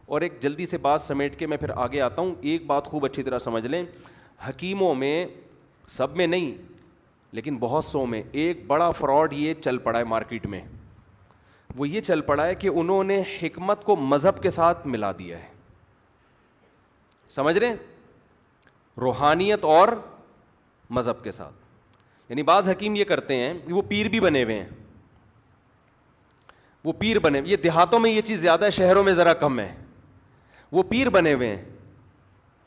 اور ایک جلدی سے بات سمیٹ کے میں پھر آگے آتا ہوں. ایک بات خوب اچھی طرح سمجھ لیں, حکیموں میں, سب میں نہیں لیکن بہت سو میں, ایک بڑا فراڈ یہ چل پڑا ہے مارکیٹ میں. وہ یہ چل پڑا ہے کہ انہوں نے حکمت کو مذہب کے ساتھ ملا دیا ہے. سمجھ رہے ہیں, روحانیت اور مذہب کے ساتھ. یعنی بعض حکیم یہ کرتے ہیں, وہ پیر بھی بنے ہوئے ہیں, وہ پیر بنے, یہ دیہاتوں میں یہ چیز زیادہ ہے, شہروں میں ذرا کم ہے. وہ پیر بنے ہوئے ہیں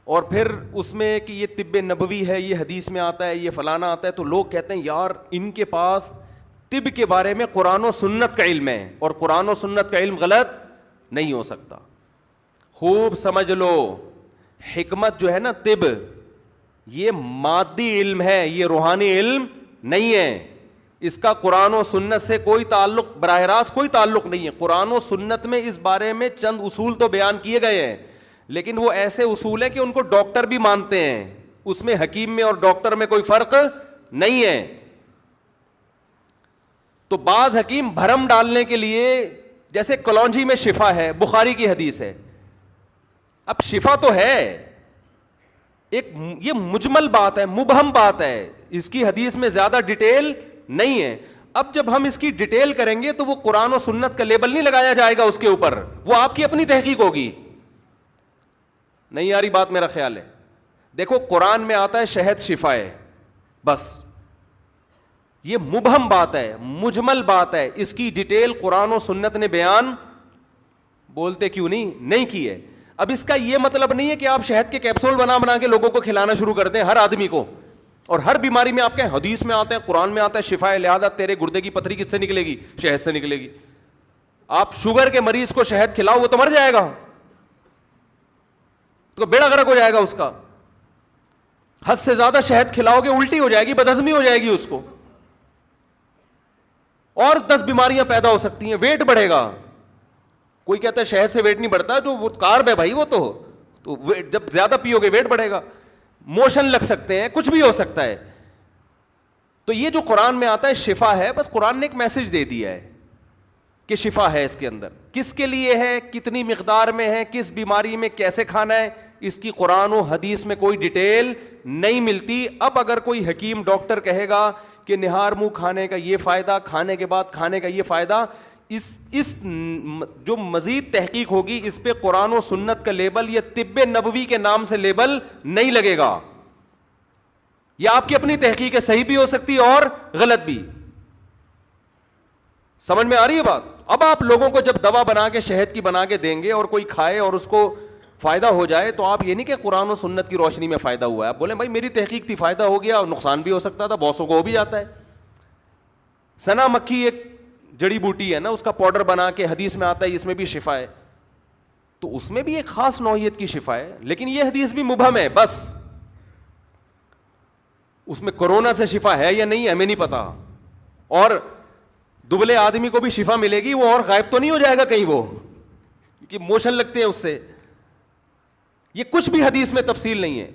اور پھر اس میں کہ یہ طب نبوی ہے, یہ حدیث میں آتا ہے, یہ فلانا آتا ہے, تو لوگ کہتے ہیں یار ان کے پاس طب کے بارے میں قرآن و سنت کا علم ہے, اور قرآن و سنت کا علم غلط نہیں ہو سکتا. خوب سمجھ لو, حکمت جو ہے نا, طب, یہ مادی علم ہے, یہ روحانی علم نہیں ہے. اس کا قرآن و سنت سے کوئی تعلق, براہ راست کوئی تعلق نہیں ہے. قرآن و سنت میں اس بارے میں چند اصول تو بیان کیے گئے ہیں, لیکن وہ ایسے اصول ہیں کہ ان کو ڈاکٹر بھی مانتے ہیں. اس میں حکیم میں اور ڈاکٹر میں کوئی فرق نہیں ہے. تو بعض حکیم بھرم ڈالنے کے لیے, جیسے کلونجی میں شفا ہے, بخاری کی حدیث ہے. اب شفا تو ہے, ایک یہ مجمل بات ہے, مبہم بات ہے, اس کی حدیث میں زیادہ ڈیٹیل نہیں ہے. اب جب ہم اس کی ڈیٹیل کریں گے تو وہ قرآن و سنت کا لیبل نہیں لگایا جائے گا اس کے اوپر, وہ آپ کی اپنی تحقیق ہوگی. نہیں آ رہی بات, میرا خیال ہے. دیکھو قرآن میں آتا ہے شہد شفا ہے, بس یہ مبہم بات ہے, مجمل بات ہے, اس کی ڈیٹیل قرآن و سنت نے بیان بولتے کیوں نہیں کی ہے. اب اس کا یہ مطلب نہیں ہے کہ آپ شہد کے کیپسول بنا بنا کے لوگوں کو کھلانا شروع کر دیں, ہر آدمی کو, اور ہر بیماری میں آپ کے حدیث میں آتا ہے, قرآن میں آتا ہے شفا ہے, لہذا تیرے گردے کی پتھری کس سے نکلے گی, شہد سے نکلے گی. آپ شوگر کے مریض کو شہد کھلاؤ, وہ تو مر جائے گا, تو بیڑا غرق ہو جائے گا اس کا. حد سے زیادہ شہد کھلاؤ گے الٹی ہو جائے گی, بدہضمی ہو جائے گی اس کو, اور 10 بیماریاں پیدا ہو سکتی ہیں, ویٹ بڑھے گا. کوئی کہتا ہے شہد سے ویٹ نہیں بڑھتا, جو وہ کارب ہے بھائی, وہ تو جب زیادہ پیو گے ویٹ بڑھے گا, موشن لگ سکتے ہیں, کچھ بھی ہو سکتا ہے. تو یہ جو قرآن میں آتا ہے شفا ہے, بس قرآن نے ایک میسج دے دیا ہے کہ شفا ہے. اس کے اندر کس کے لیے ہے, کتنی مقدار میں ہے, کس بیماری میں کیسے کھانا ہے, اس کی قرآن و حدیث میں کوئی ڈیٹیل نہیں ملتی. اب اگر کوئی حکیم ڈاکٹر کہے گا کہ نہار منہ کھانے کا یہ فائدہ, کھانے کے بعد کھانے کا یہ فائدہ, اس جو مزید تحقیق ہوگی اس پہ قرآن و سنت کا لیبل یا طب نبوی کے نام سے لیبل نہیں لگے گا. یہ آپ کی اپنی تحقیق ہے, صحیح بھی ہو سکتی ہے اور غلط بھی. سمجھ میں آ رہی ہے بات؟ اب آپ لوگوں کو جب دوا بنا کے شہد کی بنا کے دیں گے اور کوئی کھائے اور اس کو فائدہ ہو جائے, تو آپ یہ نہیں کہ قرآن و سنت کی روشنی میں فائدہ ہوا ہے, آپ بولیں بھائی میری تحقیق تھی, فائدہ ہو گیا, اور نقصان بھی ہو سکتا تھا, بہتوں کو ہو بھی جاتا ہے. سنا مکھی ایک جڑی بوٹی ہے نا, اس کا پاؤڈر بنا کے حدیث میں آتا ہے اس میں بھی شفا ہے, تو اس میں بھی ایک خاص نوعیت کی شفا ہے, لیکن یہ حدیث بھی مبہم ہے. بس اس میں کورونا سے شفا ہے یا نہیں ہمیں نہیں پتا, اور دبلے آدمی کو بھی شفا ملے گی, وہ اور غائب تو نہیں ہو جائے گا کہیں وہ, کیونکہ موشن لگتے ہیں اس سے. یہ کچھ بھی حدیث میں تفصیل نہیں ہے.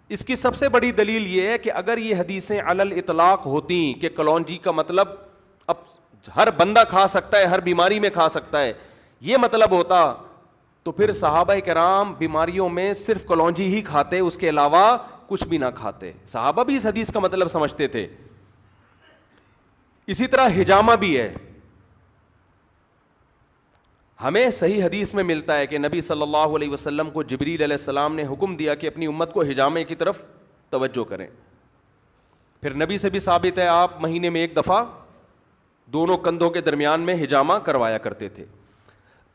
اس کی سب سے بڑی دلیل یہ ہے کہ اگر یہ حدیثیں علی الاطلاق ہوتی کہ کلونجی کا مطلب اب ہر بندہ کھا سکتا ہے, ہر بیماری میں کھا سکتا ہے, یہ مطلب ہوتا, تو پھر صحابہ کرام بیماریوں میں صرف کلونجی ہی کھاتے, اس کے علاوہ کچھ بھی نہ کھاتے. صحابہ بھی اس حدیث کا مطلب سمجھتے تھے. اسی طرح حجامہ بھی ہے. ہمیں صحیح حدیث میں ملتا ہے کہ نبی صلی اللہ علیہ وسلم کو جبریل علیہ السلام نے حکم دیا کہ اپنی امت کو حجامے کی طرف توجہ کریں. پھر نبی سے بھی ثابت ہے آپ مہینے میں ایک دفعہ دونوں کندھوں کے درمیان میں حجامہ کروایا کرتے تھے.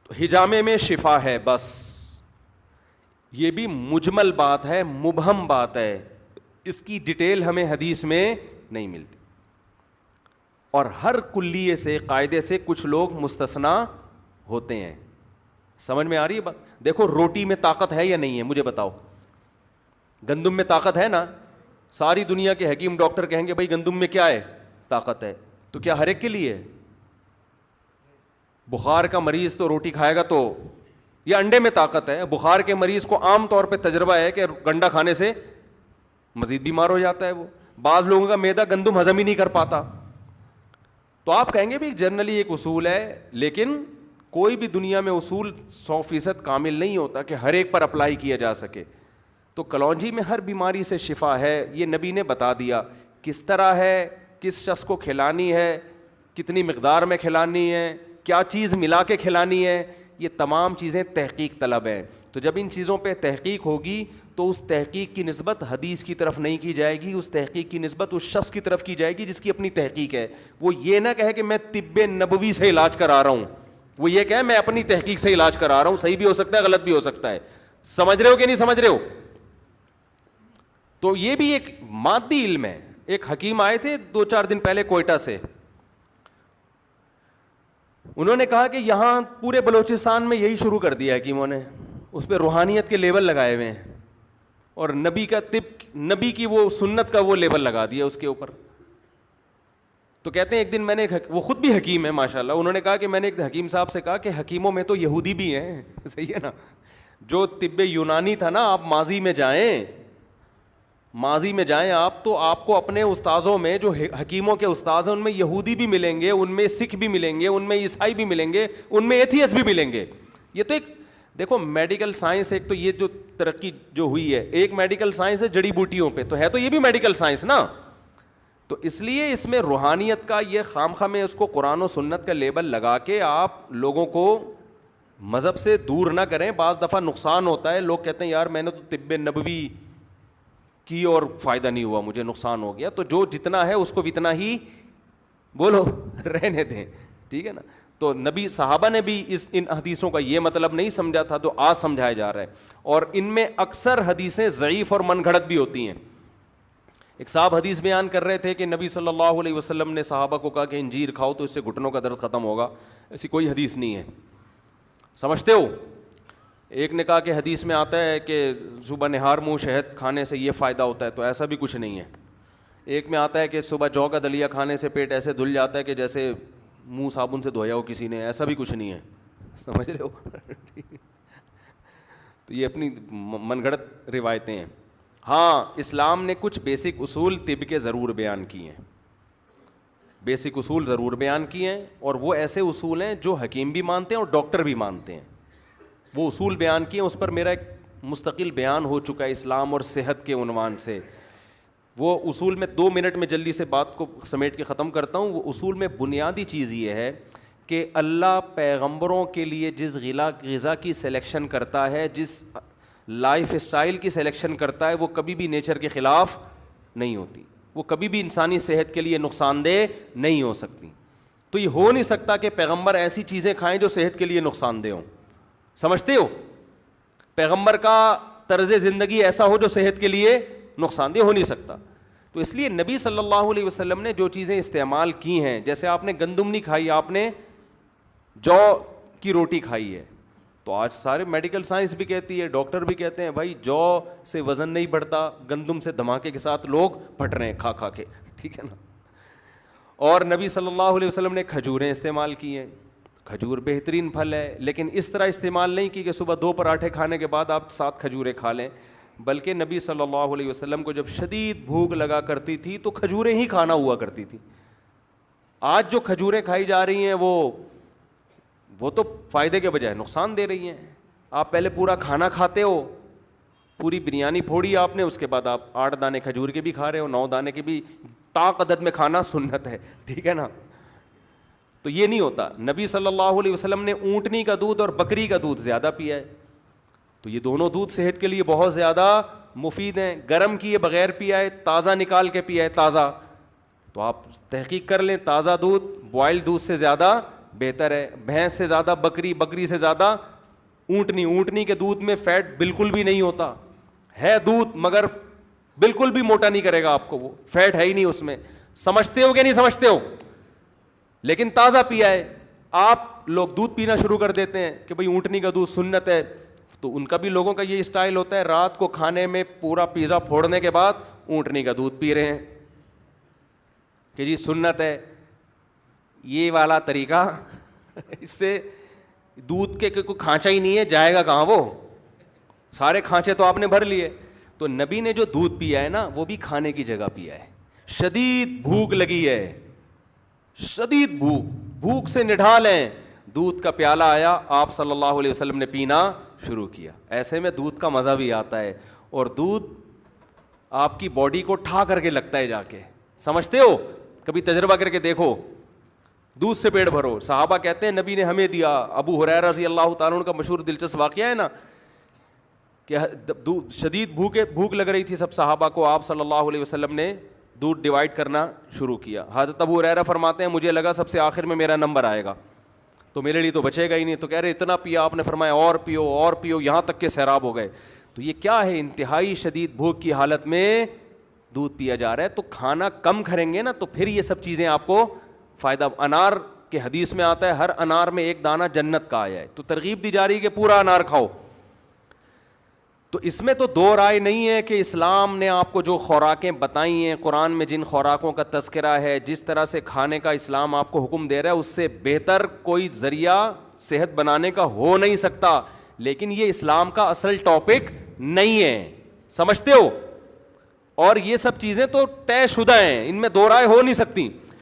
تو حجامے میں شفا ہے, بس یہ بھی مجمل بات ہے, مبہم بات ہے, اس کی ڈیٹیل ہمیں حدیث میں نہیں ملتی. اور ہر کلیے سے, قاعدے سے کچھ لوگ مستثنا ہوتے ہیں. سمجھ میں آ رہی ہے بات؟ دیکھو روٹی میں طاقت ہے یا نہیں ہے, مجھے بتاؤ. گندم میں طاقت ہے نا, ساری دنیا کے حکیم ڈاکٹر کہیں گے بھائی گندم میں کیا ہے, طاقت ہے. تو کیا ہر ایک کے لیے؟ بخار کا مریض تو روٹی کھائے گا تو, یا انڈے میں طاقت ہے. بخار کے مریض کو عام طور پہ تجربہ ہے کہ گنڈا کھانے سے مزید بیمار ہو جاتا ہے. وہ بعض لوگوں کا معدہ گندم ہضم ہی نہیں کر پاتا. تو آپ کہیں گے بھی جنرلی ایک اصول ہے, لیکن کوئی بھی دنیا میں اصول 100% کامل نہیں ہوتا کہ ہر ایک پر اپلائی کیا جا سکے. تو کلونجی میں ہر بیماری سے شفا ہے, یہ نبی نے بتا دیا. کس طرح ہے, کس شخص کو کھلانی ہے, کتنی مقدار میں کھلانی ہے, کیا چیز ملا کے کھلانی ہے, یہ تمام چیزیں تحقیق طلب ہیں. تو جب ان چیزوں پہ تحقیق ہوگی تو اس تحقیق کی نسبت حدیث کی طرف نہیں کی جائے گی, اس تحقیق کی نسبت اس شخص کی طرف کی جائے گی جس کی اپنی تحقیق ہے. وہ یہ نہ کہے کہ میں طب نبوی سے علاج کرا رہا ہوں, وہ یہ کہے میں اپنی تحقیق سے علاج کرا رہا ہوں. صحیح بھی ہو سکتا ہے, غلط بھی ہو سکتا ہے. سمجھ رہے ہو کہ نہیں سمجھ رہے ہو؟ تو یہ بھی ایک مادی علم ہے. ایک حکیم آئے تھے 2-4 دن پہلے کوئٹہ سے, انہوں نے کہا کہ یہاں پورے بلوچستان میں یہی شروع کر دیا حکیموں نے, اس پہ روحانیت کے لیبل لگائے ہوئے ہیں اور نبی کا طب, نبی کی وہ سنت کا وہ لیبل لگا دیا اس کے اوپر. تو کہتے ہیں ایک دن میں نے, وہ خود بھی حکیم ہے ماشاءاللہ, انہوں نے کہا کہ میں نے ایک حکیم صاحب سے کہا کہ حکیموں میں تو یہودی بھی ہیں. صحیح ہے نا, جو طب یونانی تھا نا, آپ ماضی میں جائیں, ماضی میں جائیں آپ, تو آپ کو اپنے استاذوں میں جو حکیموں کے استاذ ہیں ان میں یہودی بھی ملیں گے, ان میں سکھ بھی ملیں گے, ان میں عیسائی بھی ملیں گے, ان میں ایتھیسٹ بھی ملیں گے. یہ تو ایک دیکھو میڈیکل سائنس, ایک تو یہ جو ترقی جو ہوئی ہے, ایک میڈیکل سائنس ہے جڑی بوٹیوں پہ, تو ہے تو یہ بھی میڈیکل سائنس نا. تو اس لیے اس میں روحانیت کا یہ خواہ میں اس کو قرآن و سنت کا لیبل لگا کے آپ لوگوں کو مذہب سے دور نہ کریں. بعض دفعہ نقصان ہوتا ہے, لوگ کہتے ہیں یار میں نے تو طب نبوی کی اور فائدہ نہیں ہوا, مجھے نقصان ہو گیا. تو جو جتنا ہے اس کو اتنا ہی بولو, رہنے دیں, ٹھیک ہے نا. تو نبی صحابہ نے بھی ان حدیثوں کا یہ مطلب نہیں سمجھا تھا, تو آج سمجھایا جا رہا ہے. اور ان میں اکثر حدیثیں ضعیف اور من گھڑت بھی ہوتی ہیں. ایک صاحب حدیث بیان کر رہے تھے کہ نبی صلی اللہ علیہ وسلم نے صحابہ کو کہا کہ انجیر کھاؤ تو اس سے گھٹنوں کا درد ختم ہوگا. ایسی کوئی حدیث نہیں ہے, سمجھتے ہو. ایک نے کہا کہ حدیث میں آتا ہے کہ صبح نہار منہ شہد کھانے سے یہ فائدہ ہوتا ہے, تو ایسا بھی کچھ نہیں ہے. ایک میں آتا ہے کہ صبح جو کا دلیا کھانے سے پیٹ ایسے دھل جاتا ہے کہ جیسے منہ صابن سے دھویا ہو کسی نے, ایسا بھی کچھ نہیں ہے. سمجھ رہے ہو. تو یہ اپنی من گھڑت روایتیں ہیں. ہاں, اسلام نے کچھ بیسک اصول طب کے ضرور بیان کیے ہیں, بیسک اصول ضرور بیان کیے ہیں, اور وہ ایسے اصول ہیں جو حکیم بھی مانتے ہیں اور ڈاکٹر بھی مانتے ہیں. وہ اصول بیان کیے ہیں, اس پر میرا ایک مستقل بیان ہو چکا ہے اسلام اور صحت کے عنوان سے. وہ اصول میں 2 منٹ میں جلدی سے بات کو سمیٹ کے ختم کرتا ہوں. وہ اصول میں بنیادی چیز یہ ہے کہ اللہ پیغمبروں کے لیے جس غذا کی سلیکشن کرتا ہے, جس لائف اسٹائل کی سلیکشن کرتا ہے, وہ کبھی بھی نیچر کے خلاف نہیں ہوتی, وہ کبھی بھی انسانی صحت کے لیے نقصان دہ نہیں ہو سکتی. تو یہ ہو نہیں سکتا کہ پیغمبر ایسی چیزیں کھائیں جو صحت کے لیے نقصان دہ ہوں. سمجھتے ہو, پیغمبر کا طرز زندگی ایسا ہو جو صحت کے لیے نقصان دہ ہو نہیں سکتا. تو اس لیے نبی صلی اللہ علیہ وسلم نے جو چیزیں استعمال کی ہیں, جیسے آپ نے گندم نہیں کھائی, آپ نے جو کی روٹی کھائی ہے, تو آج سارے میڈیکل سائنس بھی کہتی ہے, ڈاکٹر بھی کہتے ہیں بھائی جو سے وزن نہیں بڑھتا, گندم سے دھماکے کے ساتھ لوگ پھٹ رہے ہیں کھا کھا کے, ٹھیک ہے نا. اور نبی صلی اللہ علیہ وسلم نے کھجوریں استعمال کی ہیں, کھجور بہترین پھل ہے, لیکن اس طرح استعمال نہیں کی کہ صبح 2 پراٹھے کھانے کے بعد آپ 7 کھجوریں کھا لیں, بلکہ نبی صلی اللہ علیہ وسلم کو جب شدید بھوک لگا کرتی تھی تو کھجوریں ہی کھانا ہوا کرتی تھی. آج جو کھجوریں کھائی جا رہی ہیں وہ تو فائدے کے بجائے نقصان دے رہی ہیں. آپ پہلے پورا کھانا کھاتے ہو, پوری بریانی پھوڑی آپ نے, اس کے بعد آپ 8 دانے کھجور کے بھی کھا رہے ہو, 9 دانے کے بھی, طاق عدد میں کھانا سنت ہے, ٹھیک ہے نا. تو یہ نہیں ہوتا. نبی صلی اللہ علیہ وسلم نے اونٹنی کا دودھ اور بکری کا دودھ زیادہ پیا ہے, تو یہ دونوں دودھ صحت کے لیے بہت زیادہ مفید ہیں. گرم کیے بغیر پیا ہے, تازہ نکال کے پیا ہے تازہ, تو آپ تحقیق کر لیں, تازہ دودھ بوائل دودھ سے زیادہ بہتر ہے. بھینس سے زیادہ بکری, بکری سے زیادہ اونٹنی. اونٹنی کے دودھ میں فیٹ بالکل بھی نہیں ہوتا, ہے دودھ مگر بالکل بھی موٹا نہیں کرے گا آپ کو, وہ فیٹ ہے ہی نہیں اس میں. سمجھتے ہو کہ نہیں سمجھتے ہو؟ لیکن تازہ پیا ہے. آپ لوگ دودھ پینا شروع کر دیتے ہیں کہ بھئی اونٹنی کا دودھ سنت ہے, تو ان کا بھی لوگوں کا یہ اسٹائل ہوتا ہے, رات کو کھانے میں پورا پیزا پھوڑنے کے بعد اونٹنی کا دودھ پی رہے ہیں کہ جی سنت ہے. یہ والا طریقہ, اس سے دودھ کے کوئی کھانچہ ہی نہیں ہے, جائے گا کہاں وہ, سارے کھانچے تو آپ نے بھر لیے. تو نبی نے جو دودھ پیا ہے نا, وہ بھی کھانے کی جگہ پیا ہے. شدید بھوک لگی ہے, شدید بھوک سے نڈھال ہیں, دودھ کا پیالہ آیا, آپ صلی اللہ علیہ وسلم نے پینا شروع کیا. ایسے میں دودھ کا مزہ بھی آتا ہے, اور دودھ آپ کی باڈی کو ٹھا کر کے لگتا ہے جا کے, سمجھتے ہو, کبھی تجربہ کر کے دیکھو. دودھ سے پیٹ بھرو. صحابہ کہتے ہیں نبی نے ہمیں دیا. ابو ہریرہ رضی اللہ تعالیٰ عنہ کا مشہور دلچسپ واقعہ ہے نا, کہ شدید بھوک لگ رہی تھی سب صحابہ کو, آپ صلی اللہ علیہ وسلم نے دودھ ڈیوائڈ کرنا شروع کیا. حضرت ابو ہریرہ فرماتے ہیں مجھے لگا سب سے آخر میں میرا نمبر آئے گا تو میرے لیے تو بچے گا ہی نہیں, تو کہہ رہے اتنا پیا. آپ نے فرمایا اور پیو اور پیو, یہاں تک کہ سیراب ہو گئے. تو یہ کیا ہے, انتہائی شدید بھوک کی حالت میں دودھ پیا جا رہا ہے. تو کھانا کم کریں گے نا تو پھر یہ سب چیزیں آپ کو فائدہ. انار کے حدیث میں آتا ہے ہر انار میں ایک دانہ جنت کا آیا ہے, تو ترغیب دی جا رہی ہے کہ پورا انار کھاؤ. تو اس میں تو دو رائے نہیں ہے کہ اسلام نے آپ کو جو خوراکیں بتائی ہیں, قرآن میں جن خوراکوں کا تذکرہ ہے, جس طرح سے کھانے کا اسلام آپ کو حکم دے رہا ہے, اس سے بہتر کوئی ذریعہ صحت بنانے کا ہو نہیں سکتا. لیکن یہ اسلام کا اصل ٹاپک نہیں ہے, سمجھتے ہو. اور یہ سب چیزیں تو طے شدہ ہیں, ان میں دو رائے ہو نہیں سکتی.